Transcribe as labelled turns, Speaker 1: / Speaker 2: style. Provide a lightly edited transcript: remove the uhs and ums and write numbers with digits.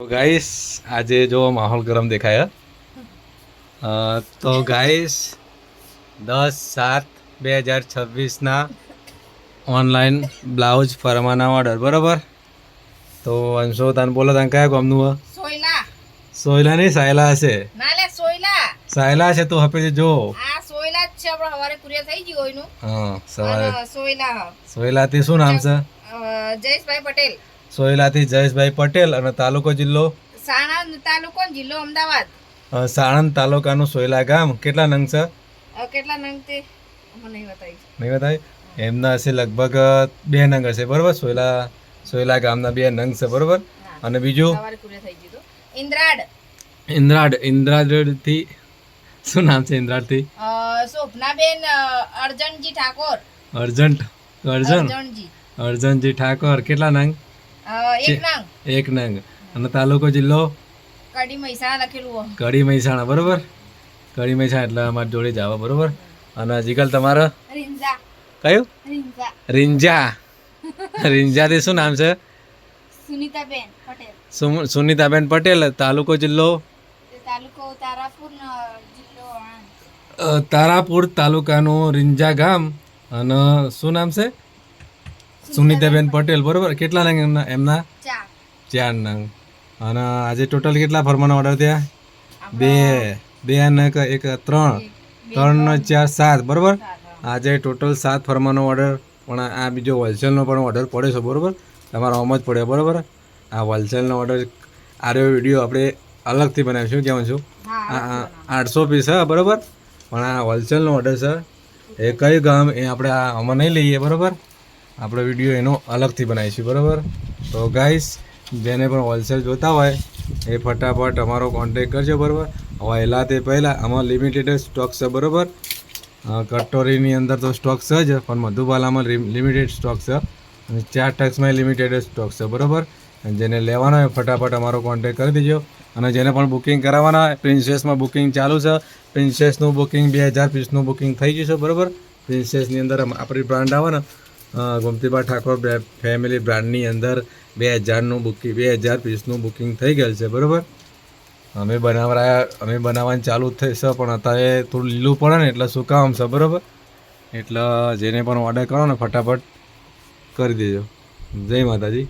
Speaker 1: તો ગાઈસ આજે જો માહોલ ગરમ દેખાય તો ગાઈસ 10/7/2026ના ઓનલાઈન બ્લાઉઝ ફરમાના ઓર્ડર બરાબર. તો અંશો તને બોલો તને કયા ગામનું
Speaker 2: સોયલા
Speaker 1: સોયલા નહીં સાયલા હશે
Speaker 2: ના લે સોયલા
Speaker 1: સાયલા છે તું હપે જો
Speaker 2: આ સોયલા જ છે આપણે હવારે કુરિયર થઈ ગયું એનું
Speaker 1: હા સવારે
Speaker 2: સોયલા
Speaker 1: સોયલાથી શું નામ છે
Speaker 2: જયેશભાઈ પટેલ
Speaker 1: સોયલાથી જયેશભાઈ પટેલ અને તાલુકો જિલ્લો
Speaker 2: સાણંદ તાલુકો જિલ્લો અમદાવાદ
Speaker 1: સાણંદ તાલુકાનું સોયલા ગામ. કેટલા નંગ છે
Speaker 2: કેટલા નંગ તે મને નહીં બતાવી
Speaker 1: નહીં બતાવી એમના હશે લગભગ 2 નંગ હશે બરોબર. સોયલા ગામના 2 નંગ છે બરોબર. અને બીજું
Speaker 2: હવારે કુરિયર થઈ ગયું ઇન્દ્રાડ
Speaker 1: ઇન્દ્રાડથી શું નામ છે ઇન્દ્રાડથી
Speaker 2: શોભનાબેન અર્જનજી ઠાકોર
Speaker 1: અર્જનજી ઠાકોર. કેટલા નંગ
Speaker 2: એક નંગ
Speaker 1: 1 નંગ. અને તાલુકો જિલ્લો
Speaker 2: કડી મહેસાણા લખેલું
Speaker 1: કડી મહેસાણા બરોબર. કડી મહેસાણા એટલે અમારી જોડે જ આવે બરોબર. અને જીગલ તમારા
Speaker 2: રીંઝા
Speaker 1: કયું રીંજાથી શું નામ છે
Speaker 2: સુનીતાબેન પટેલ
Speaker 1: સુનીતાબેન પટેલ. તાલુકો જિલ્લો
Speaker 2: તાલુકો તારાપુર જિલ્લો
Speaker 1: તારાપુર તાલુકાનું રીંજા ગામ. અને શું નામ છે સુનીતાબેન પટેલ બરોબર. કેટલા નંગ એમના 4 નંગ. અને આજે ટોટલ કેટલા ફરમાના ઓર્ડર થયા 2 અને 1 3 ને 4 7 બરોબર. આજે ટોટલ 7 ફરમાનો ઓર્ડર. પણ આ બીજો હોલસેલનો પણ ઓર્ડર પડ્યો છે બરોબર. તમારો આમ જ પડ્યો બરોબર. આ હોલસેલનો ઓર્ડર આર્યો વિડીયો આપણે અલગથી બનાવીશું કેવું છું. આ 800 પીસ છે બરોબર. પણ આ હોલસેલનો ઓર્ડર છે એ કયું ગામ એ આપણે આમાં નહીં લઈએ બરોબર. આપણે વિડીયો એનો અલગથી બનાવીશું બરાબર. તો ગાઈસ જેને પણ હોલસેલ જોતા હોય એ ફટાફટ અમારો કોન્ટેક કરજો બરાબર. વહેલા તે પહેલાં આમાં લિમિટેડ સ્ટોક છે બરાબર. કટોરીની અંદર તો સ્ટોક છે જ પણ મધુબાલામાં લિમિટેડ સ્ટોક છે અને 4 ટક્સમાં લિમિટેડ સ્ટોક છે બરાબર. જેને લેવાનો હોય ફટાફટ અમારો કોન્ટેક કરી દેજો. અને જેને પણ બુકિંગ કરાવવાના હોય પ્રિન્સેસમાં બુકિંગ ચાલુ છે. પ્રિન્સેસનું બુકિંગ 2000 પીસનું બુકિંગ થઈ ગયું છે બરાબર. પ્રિન્સેસની અંદર આપણી બ્રાન્ડ આવે ને ગોમતીબા ઠાકોર ફેમિલી બ્રાન્ડની અંદર 2000 પીસનું બુકિંગ થઈ ગયેલ છે બરાબર. અમે બનાવવાનું ચાલુ થશે પણ અત્યારે થોડું લીલું પડે ને એટલે શું કામ છે બરાબર. એટલે જેને પણ ઓર્ડર કરો ને ફટાફટ કરી દેજો. જય માતાજી.